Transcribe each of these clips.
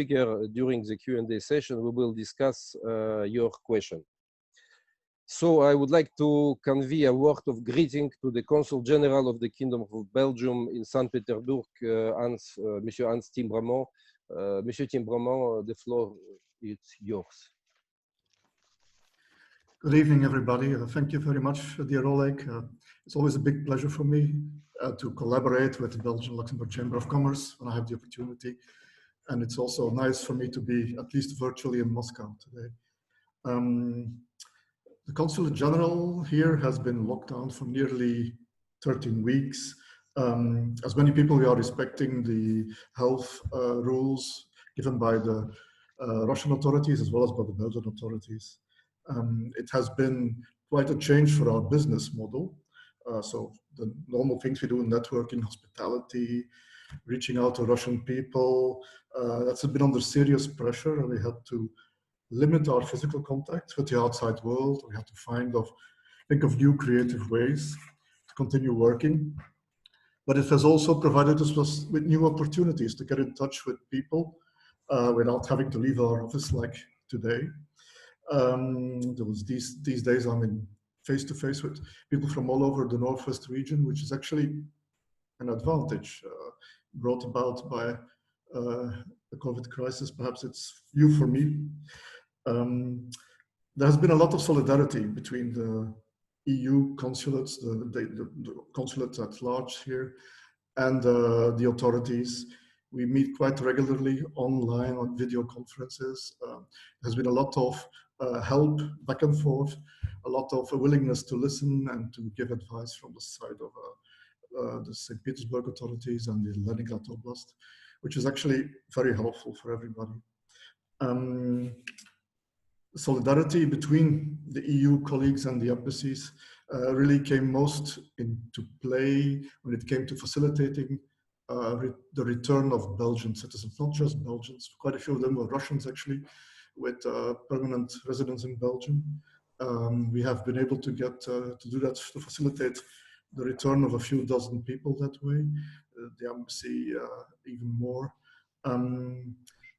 speaker during the Q&A session, we will discuss your question. So I would like to convey a word of greeting to the Consul General of the Kingdom of Belgium in St. Petersburg, Monsieur Timbremont. Monsieur Timbremont, the floor is yours. Good evening, everybody. Thank you very much, dear Oleg. It's always a big pleasure for me to collaborate with the Belgian-Luxembourg Chamber of Commerce when I have the opportunity. And it's also nice for me to be at least virtually in Moscow today. The Consul General here has been locked down for nearly 13 weeks. As many people, we are respecting the health rules given by the Russian authorities as well as by the Belgian authorities. It has been quite a change for our business model. So the normal things we do in networking, hospitality, reaching out to Russian people, that's been under serious pressure, and we had to limit our physical contact with the outside world. We had to think of new creative ways to continue working. But it has also provided us with new opportunities to get in touch with people without having to leave our office like today. These days I'm in face-to-face with people from all over the Northwest region, which is actually an advantage brought about by the COVID crisis. Perhaps it's new for me. There has been a lot of solidarity between the EU consulates, the consulates at large here, and the authorities. We meet quite regularly online on video conferences. There's been a lot of help back and forth, a lot of willingness to listen and to give advice from the side of the St. Petersburg authorities and the Leningrad Oblast, which is actually very helpful for everybody. Solidarity between the EU colleagues and the embassies really came most into play when it came to facilitating the return of Belgian citizens, not just Belgians. Quite a few of them were Russians, actually, with permanent residence in Belgium. We have been able to get to do that, to facilitate the return of a few dozen people that way. The embassy even more.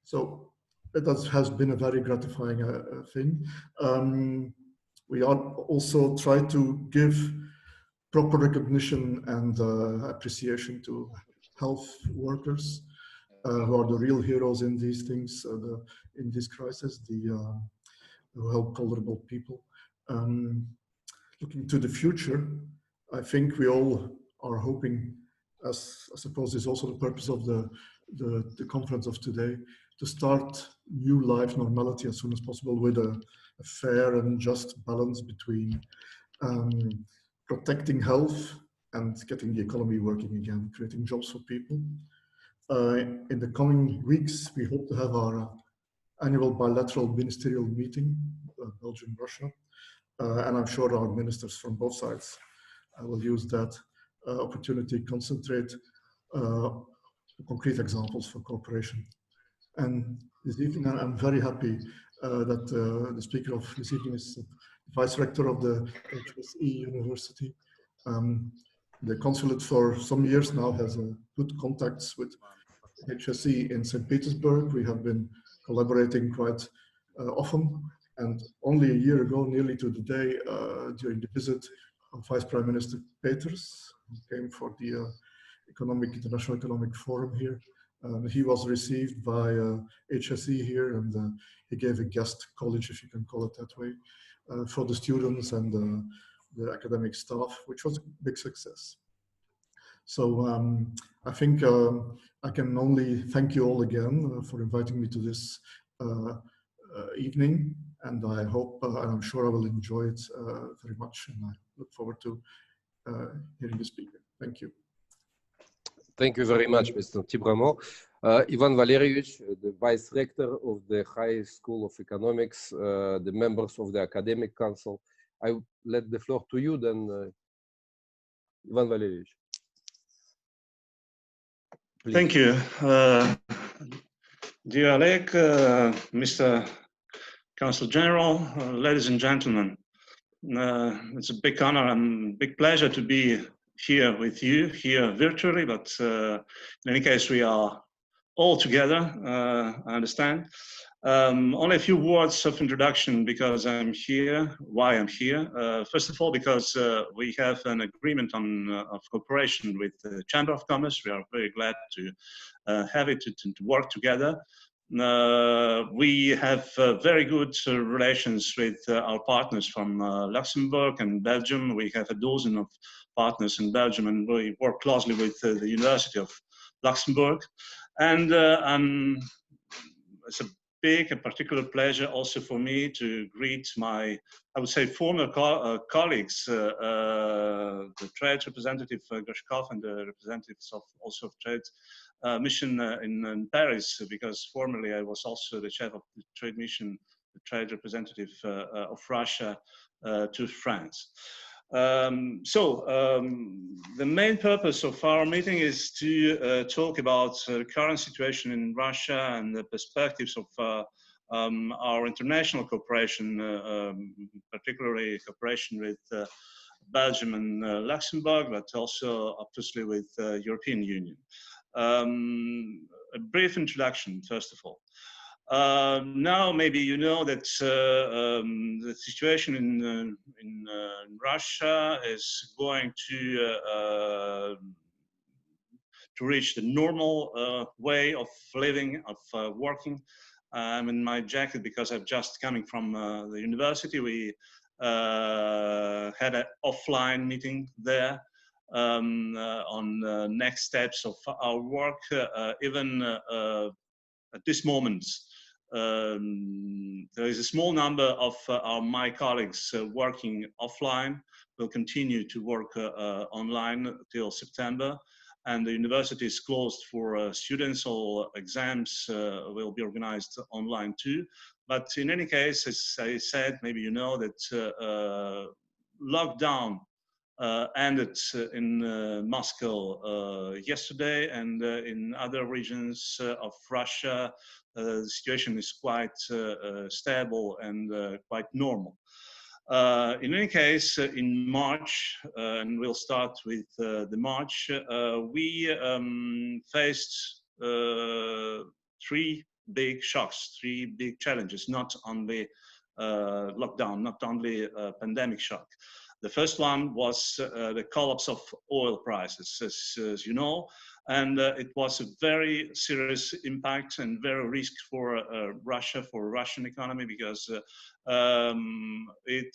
So that has been a very gratifying thing. We are also trying to give proper recognition and appreciation to health workers who are the real heroes in these things, in this crisis, who help vulnerable people. Looking to the future, I think we all are hoping, as I suppose is also the purpose of the conference of today, to start new life normality as soon as possible with a fair and just balance between protecting health and getting the economy working again, creating jobs for people. In the coming weeks, we hope to have our annual bilateral ministerial meeting, Belgium-Russia, and I'm sure our ministers from both sides will use that opportunity to concentrate concrete examples for cooperation. And this evening, I'm very happy that the speaker of this evening is the Vice Rector of the HSE University. The consulate for some years now has good contacts with HSE in St. Petersburg. We have been collaborating quite often. And only a year ago, nearly to the day, during the visit of Vice Prime Minister Peters, who came for the International Economic Forum here, he was received by HSE here, and he gave a guest college, if you can call it that way, for the students and the academic staff, which was a big success. So I think I can only thank you all again for inviting me to this evening, and I hope, and I'm sure I will enjoy it very much, and I look forward to hearing the speaker. Thank you. Thank you very much, Mr. Timbremont. Ivan Valerievich, the Vice Rector of the High School of Economics, the members of the Academic Council. I let the floor to you then, Ivan Valerievich. Please. Thank you. Dear Oleg, Mr. Consul General, ladies and gentlemen, it's a big honor and big pleasure to be here with you, here virtually, but in any case, we are all together, I understand. Only a few words of introduction because I'm here, why I'm here. First of all, because we have an agreement of cooperation with the Chamber of Commerce. We are very glad to have it, to work together. We have very good relations with our partners from Luxembourg and Belgium. We have a dozen of partners in Belgium, and we work closely with the University of Luxembourg. And it's a big and particular pleasure also for me to greet my, I would say, former colleagues, the trade representative Grishkov and the representatives of also of trade mission in Paris, because formerly I was also the chief of the trade mission, the trade representative of Russia to France. The main purpose of our meeting is to talk about the current situation in Russia and the perspectives of our international cooperation, particularly cooperation with Belgium and Luxembourg, but also obviously with the European Union. A brief introduction, first of all. Now, maybe you know that the situation in Russia is going to reach the normal way of living, of working. I'm in my jacket because I'm just coming from the university. We had an offline meeting there on next steps of our work. Even at this moment, there is a small number of my colleagues working offline. Will continue to work online till September, and the university is closed for students. All exams will be organized online too. But in any case, as I said, maybe you know that lockdown ended in Moscow yesterday, and in other regions of Russia, the situation is quite stable and quite normal. In any case, in March, and we'll start with the March, we faced three big shocks, three big challenges, not only lockdown, not only pandemic shock. The first one was the collapse of oil prices, as you know, and it was a very serious impact and very risk for Russia, for Russian economy, because it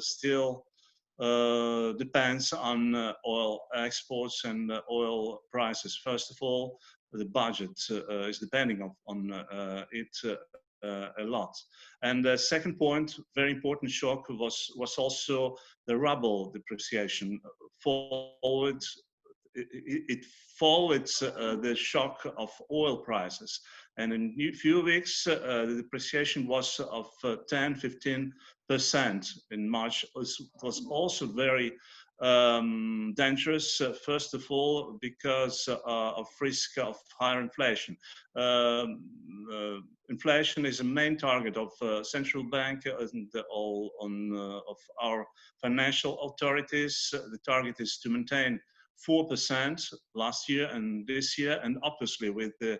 still depends on oil exports and oil prices. First of all, the budget is depending on it a lot. And the second point, very important shock, was also the ruble depreciation. It followed the shock of oil prices. And in a few weeks, the depreciation was of 10–15% in March. It was also very dangerous, first of all, because of risk of higher inflation. Inflation is a main target of central bank and of our financial authorities. The target is to maintain 4% last year and this year, and obviously with the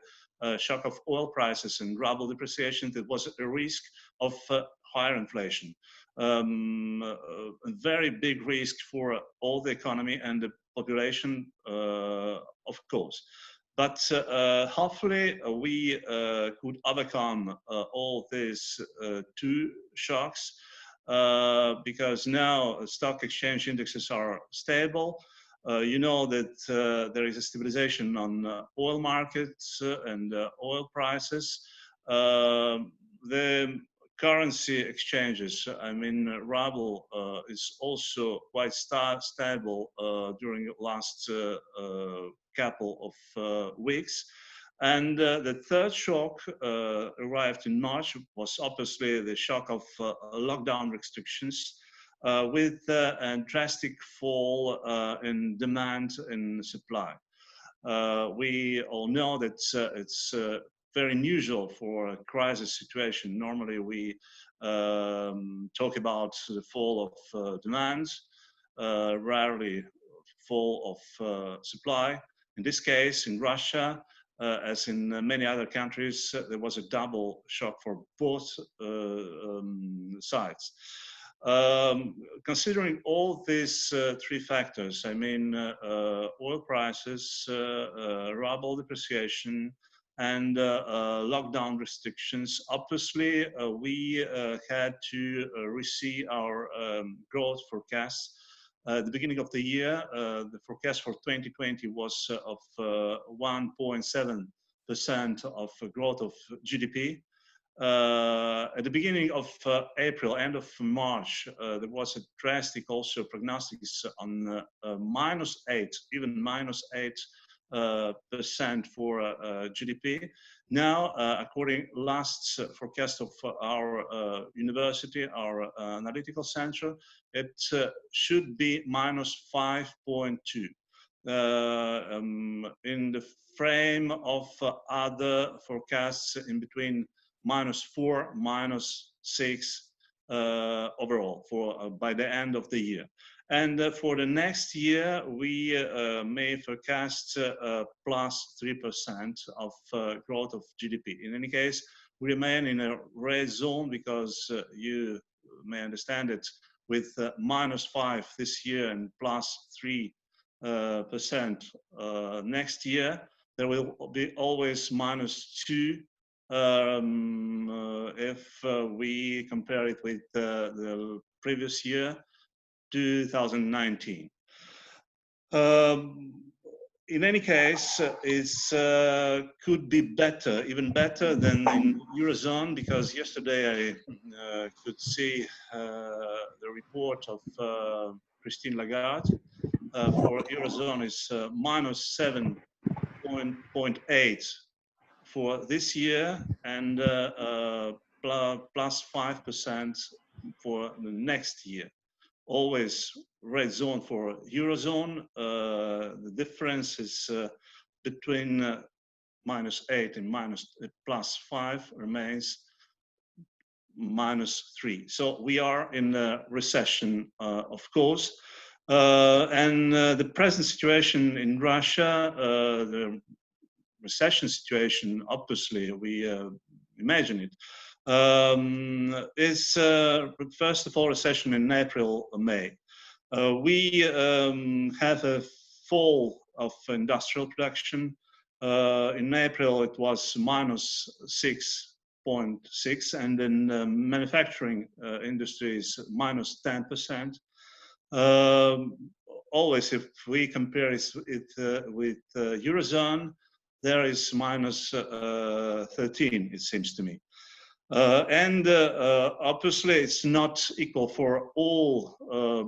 shock of oil prices and ruble depreciation, there was a risk of higher inflation. A very big risk for all the economy and the population, of course. But hopefully we could overcome all these two shocks because now stock exchange indexes are stable. You know that there is a stabilization on oil markets and oil prices. The currency exchanges, I mean, ruble is also quite stable during the last couple of weeks. And the third shock arrived in March, was obviously the shock of lockdown restrictions with a drastic fall in demand and supply. We all know that it's very unusual for a crisis situation. Normally we talk about the fall of demand, rarely fall of supply. In this case, in Russia, as in many other countries, there was a double shock for both sides. Considering all these three factors, I mean, oil prices, ruble depreciation, and lockdown restrictions, obviously we had to receive our growth forecasts. At the beginning of the year, the forecast for 2020 was of 1.7% of growth of GDP. At the beginning of April, end of March, there was a drastic also prognostics on -8, even -8% for GDP. Now, according last forecast of our university, our analytical center, it should be -5.2. In the frame of other forecasts in between -4, -6 overall for by the end of the year. And for the next year, we may forecast +3% of growth of GDP. In any case, we remain in a red zone because you may understand it with -5 this year and +3% next year. There will be always -2 if we compare it with the previous year, 2019. In any case, it could be better, even better than in Eurozone, because yesterday I could see the report of Christine Lagarde for Eurozone is -7.8 for this year and +5% for the next year. Always red zone for Eurozone. The difference is between -8 and +5 remains -3. So we are in a recession, of course. And the present situation in Russia, the recession situation, obviously, we imagine it, is first of all recession in April or May. We have a fall of industrial production. In April it was -6.6, and in manufacturing industries -10%. Always, if we compare it with Eurozone, there is -13, it seems to me. And obviously it's not equal for all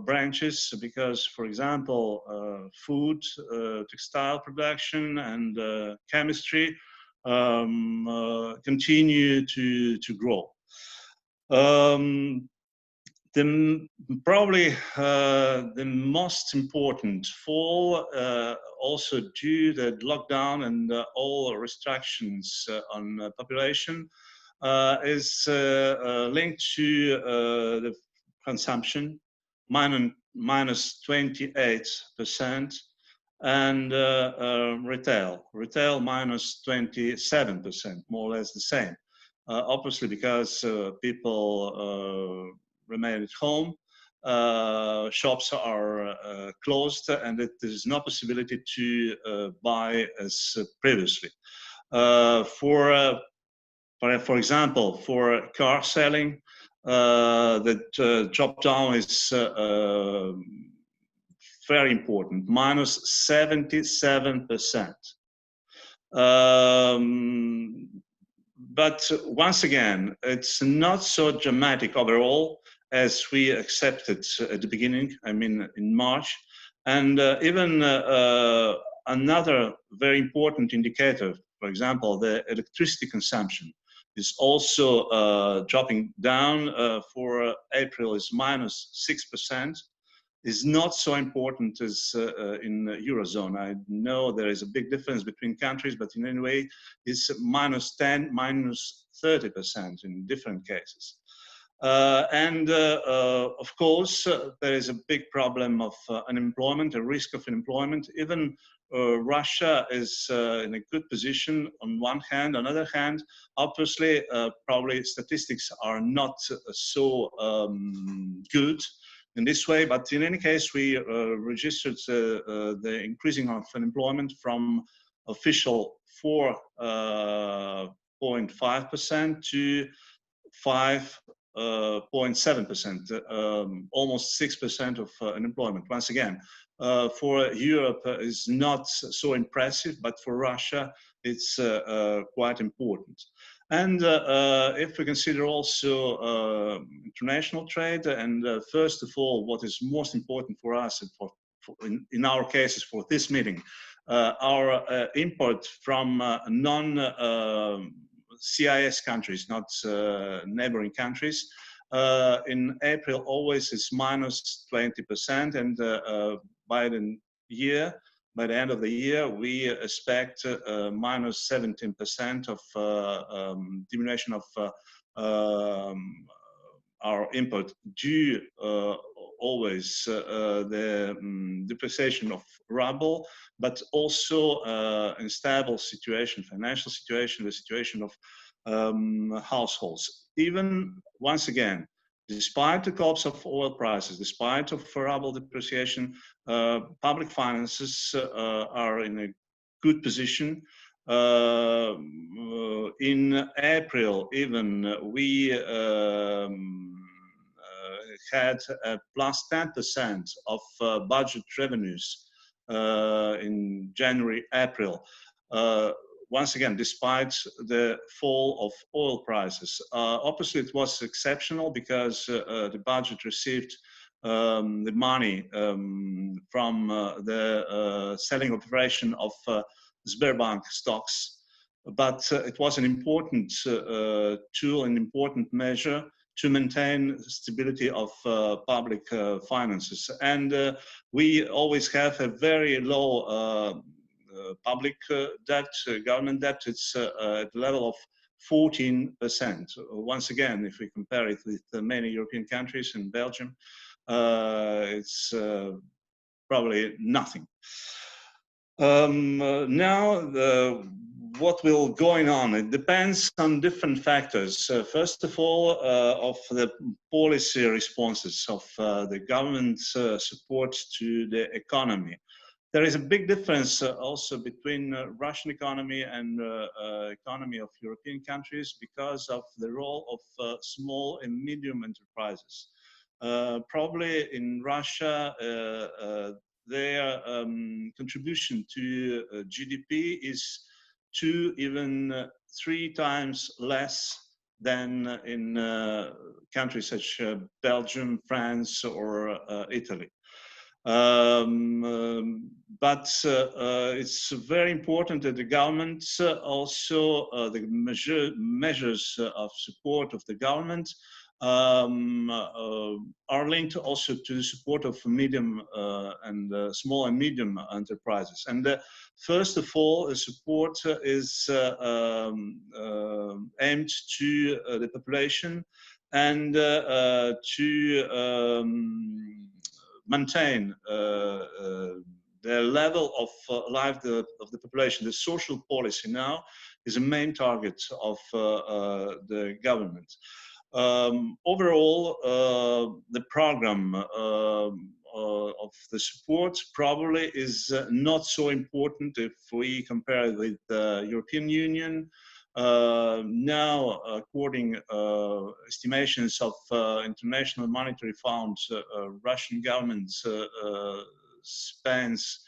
branches because, for example, food, textile production and chemistry continue to grow. Probably the most important fall, also due to the lockdown and all restrictions on population, is linked to the consumption, -28%, and retail -27%, more or less the same. Obviously, because people remain at home, shops are closed, and there is no possibility to buy as previously. For example, for car selling, the drop down is very important, -77%. But once again, it's not so dramatic overall as we accepted at the beginning, I mean in March. And even another very important indicator, for example, the electricity consumption, is also dropping down. For April is -6%. Is not so important as in Eurozone. I know there is a big difference between countries, but in any way, it's -10, -30% in different cases. And of course, there is a big problem of unemployment, a risk of unemployment, even Russia is in a good position on one hand. On the other hand, obviously, probably statistics are not so good in this way, but in any case, we registered the increasing of unemployment from official 4.5% to 5.7%, almost 6% of unemployment. Once again, for Europe is not so impressive, but for Russia it's quite important. And if we consider also international trade, and first of all, what is most important for us, and in our cases for this meeting, our import from non-CIS countries, not neighboring countries, in April always is minus 20%, and by the end of the year, we expect minus 17% of diminution of our import due always the depreciation of ruble, but also unstable situation, financial situation, the situation of households. Even once again, despite the collapse of oil prices, despite of ruble depreciation, public finances are in a good position. In April, even we had a plus 10% of budget revenues in January, April. Once again, despite the fall of oil prices. Obviously, it was exceptional because the budget received the money from the selling operation of Sberbank stocks. But it was an important tool, an important measure to maintain stability of public finances. And we always have a very low public debt, government debt. It's at the level of 14%. Once again, if we compare it with many European countries and Belgium, it's probably nothing. Now, what will going on? It depends on different factors. First of all, of the policy responses of the government support to the economy. There is a big difference also between Russian economy and economy of European countries because of the role of small and medium enterprises. Probably in Russia, their contribution to GDP is 2, even 3 times less than in countries such as Belgium, France, or Italy. But it's very important that the government also, the measures of support of the government are linked also to the support of medium and small and medium enterprises. And first of all, the support is aimed to the population and to maintain the level of life of the population. The social policy now is a main target of the government. Overall, the program of the support probably is not so important if we compare it with the European Union. Now, according estimations of International Monetary Fund, Russian government spends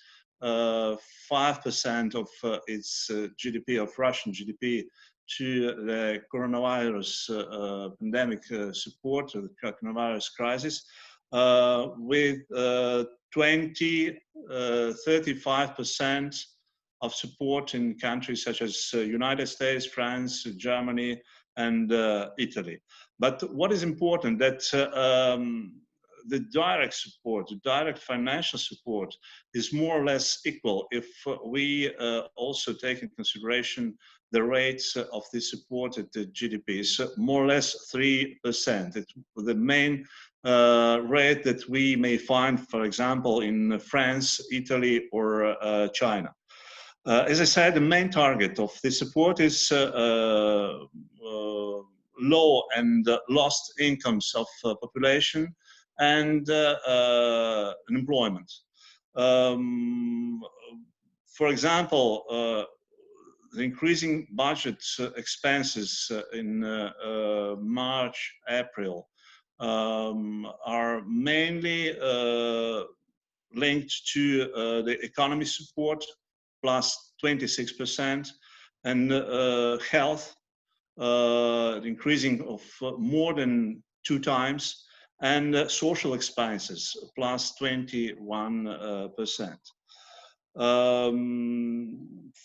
5% of its GDP, of Russian GDP, to the coronavirus pandemic support, the coronavirus crisis, with 35% of support in countries such as United States, France, Germany, and Italy. But what is important that the direct support, the direct financial support is more or less equal if we also take in consideration the rates of the supported GDP is more or less 3%. It's the main rate that we may find, for example, in France, Italy, or China. As I said, the main target of the support is low and lost incomes of population and unemployment. For example, the increasing budget expenses in March, April are mainly linked to the economy support, plus 26%, and health, increasing of more than 2 times, and social expenses, plus 21%.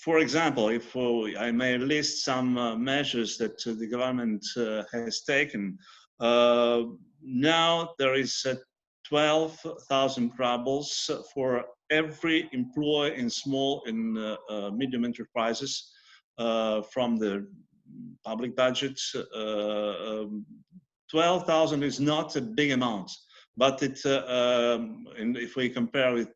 For example, if I may list some measures that the government has taken, now there is 12,000 rubles for every employee in small and medium enterprises from the public budget. 12,000 is not a big amount, but it, and if we compare with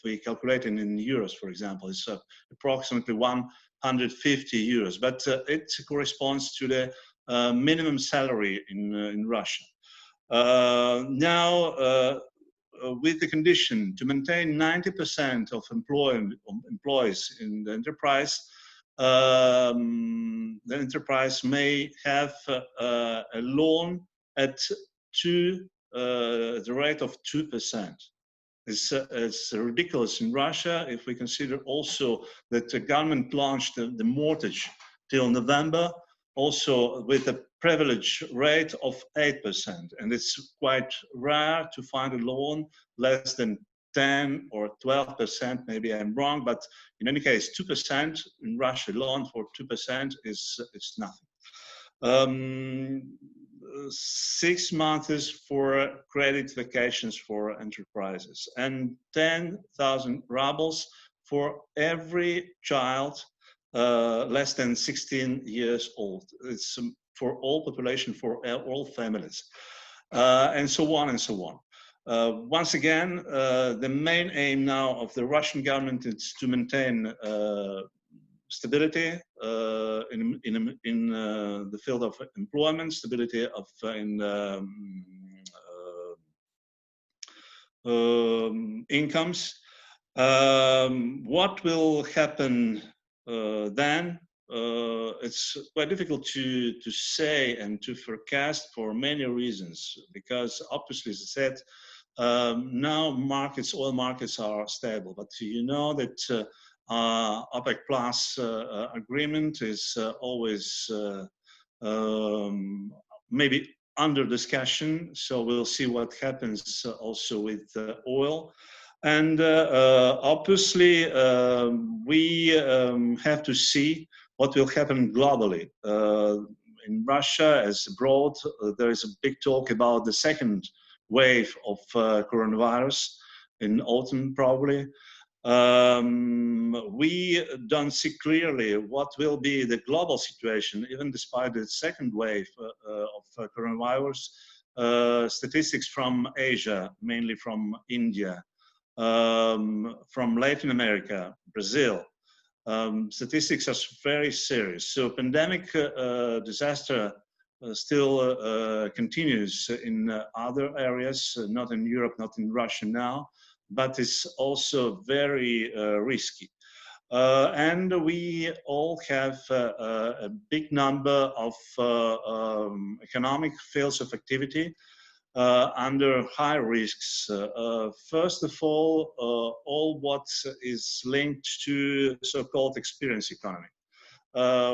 we calculate in euros, for example, it's approximately 150 euros, but it corresponds to the minimum salary in Russia. Now, with the condition to maintain 90% of employees in the enterprise, the enterprise may have a loan at the rate of 2%. It's ridiculous in Russia if we consider also that the government launched the mortgage till November, also with a privilege rate of 8%. And it's quite rare to find a loan less than 10 or 12%, maybe I'm wrong, but in any case, 2% in Russia, loan for 2% is nothing. 6 months for credit vacations for enterprises, and 10,000 rubles for every child less than 16 years old. It's for all population, for all families, and so on and so on. Once again, the main aim now of the Russian government is to maintain stability in the field of employment, stability of incomes. What will happen then? It's quite difficult to say and to forecast for many reasons, because obviously, as I said, now oil markets are stable, but you know that OPEC Plus agreement is always maybe under discussion, so we'll see what happens also with oil. And obviously, we have to see what will happen globally. In Russia, as abroad, there is a big talk about the second wave of coronavirus in autumn, probably. We don't see clearly what will be the global situation, even despite the second wave of coronavirus. Statistics from Asia, mainly from India, from Latin America, Brazil. Statistics are very serious. So pandemic disaster still continues in other areas, not in Europe, not in Russia now, but it's also very risky. And we all have a big number of economic fields of activity under high risks. First of all what is linked to so-called experience economy.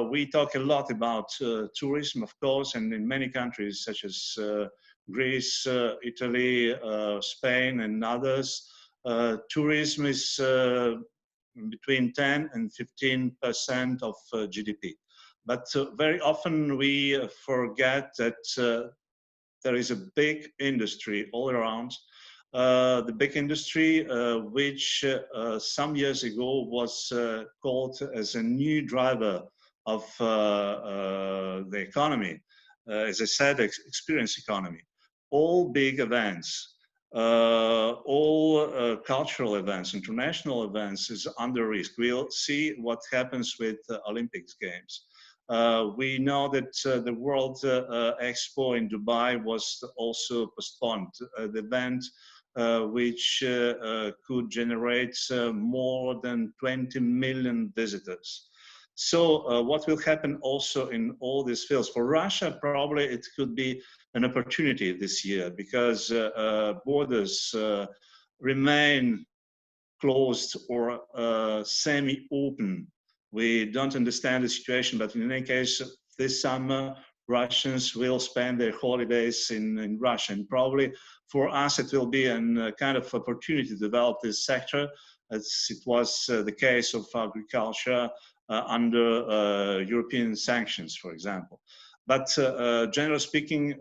We talk a lot about tourism, of course, and in many countries such as Greece, Italy, Spain, and others, tourism is between 10 and 15% of GDP. But very often we forget that there is a big industry all around. The big industry, which some years ago was called as a new driver of the economy, as I said, experience economy. All big events, all cultural events, international events is under risk. We'll see what happens with Olympics Games. We know that the World Expo in Dubai was also postponed. The event which could generate more than 20 million visitors. So what will happen also in all these fields? For Russia, probably it could be an opportunity this year because borders remain closed or semi-open. We don't understand the situation, but in any case, this summer, Russians will spend their holidays in Russia. And probably for us, it will be a kind of opportunity to develop this sector, as it was the case of agriculture under European sanctions, for example. But generally speaking,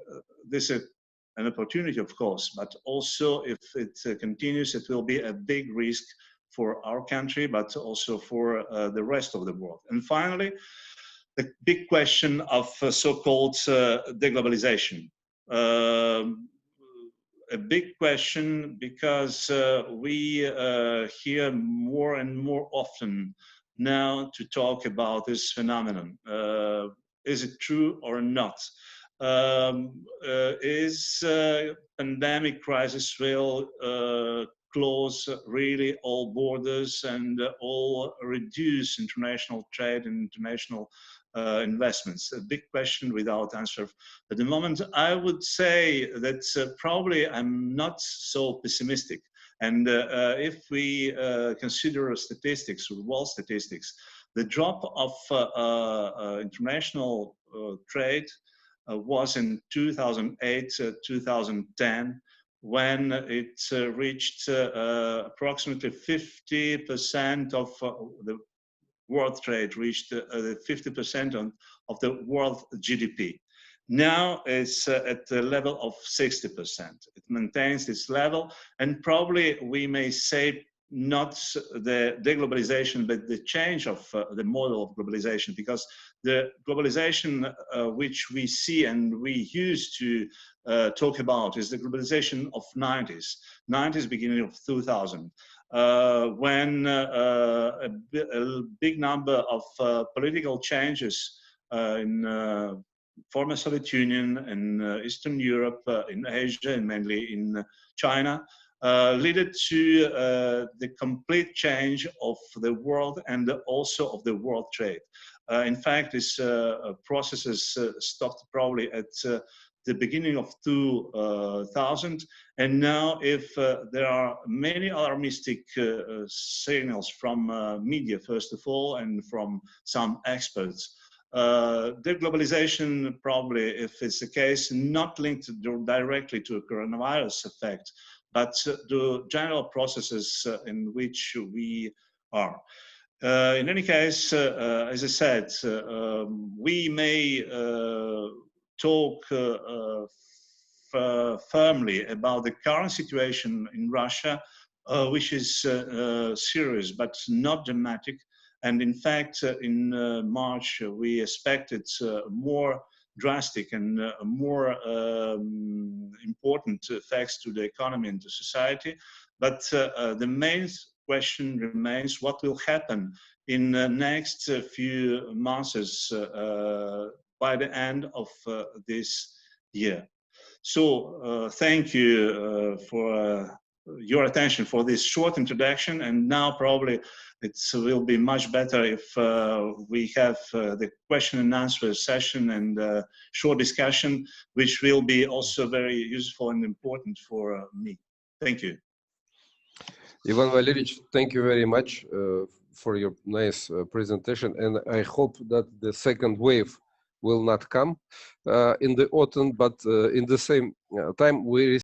this is an opportunity, of course, but also if it continues, it will be a big risk for our country, but also for the rest of the world. And finally, the big question of so-called deglobalization. A big question because we hear more and more often now to talk about this phenomenon. Is it true or not? Is pandemic crisis will close really all borders and all reduce international trade and international investments? A big question without answer. At the moment, I would say that probably I'm not so pessimistic. And if we consider statistics, world statistics, the drop of international trade was in 2008, 2010, when it reached approximately 50% of the world trade, reached 50% of the world GDP. Now it's at the level of 60%. It maintains this level, and probably we may say not the deglobalization, but the change of the model of globalization, because the globalization which we see and we used to talk about is the globalization of 90s, beginning of 2000, when a big number of political changes in former Soviet Union, in Eastern Europe, in Asia, and mainly in China, led to the complete change of the world and also of the world trade. In fact, this processes stopped probably at the beginning of 2000, and now if there are many alarmistic signals from media, first of all, and from some experts, deglobalization probably, if it's the case, not linked directly to a coronavirus effect, but the general processes in which we are. In any case, as I said, we may talk firmly about the current situation in Russia, which is serious but not dramatic. And in fact, in March, we expected more drastic and more important effects to the economy and to society. But the main question remains what will happen in the next few months by the end of this year. So thank you for your attention for this short introduction, and now probably it will be much better if we have the question and answer session and short discussion, which will be also very useful and important for me. Thank you. Ivan Valeryevich, thank you very much for your nice presentation, and I hope that the second wave will not come in the autumn, but in the same time we